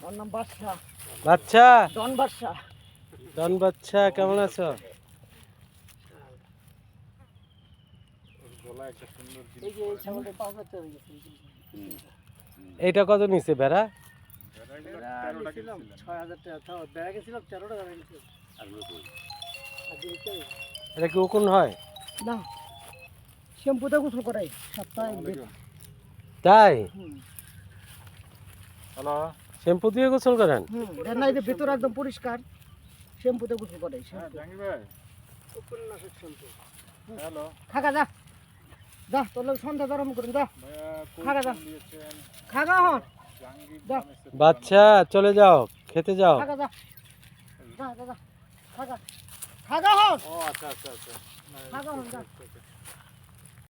ওর নাম বাদশা। বাচ্চা ডন বাদশা। ডন বাচ্চা, কেমন আছো? এই যে এই ছাগলটা 5,000 টাকা গেছে। এইটা কত নিছে বেড়া? 6,000 টাকা। তাও বেড়া গেছিলাম 13 টাকা নিয়েছে। এটা কি উকুন হয়? না, শ্যাম্পুতে গোসল করাই সপ্তাহে একদিন। তাই? হ্যালো, শ্যাম্পু দিয়ে গোসল করেন? দেখ না, এই যে ভেতর একদম পরিষ্কার, শ্যাম্পুতে গোসল করাই। জাহাঙ্গীর ভাই। উপন্যাসের শ্যাম্পু। হ্যালো খাগা যা, যা তোর লোক সন্ধ্যা গরম করেন, যা ভাইয়া, খাগা যা, দিয়েছেন খাগা হন, জাহাঙ্গীর যা বাচ্চা চলে যাও, খেতে যাও। খাগা যা, যা যা যা, খাগা খাগা হন, ও আচ্ছা আচ্ছা আচ্ছা খাগা হন, যা।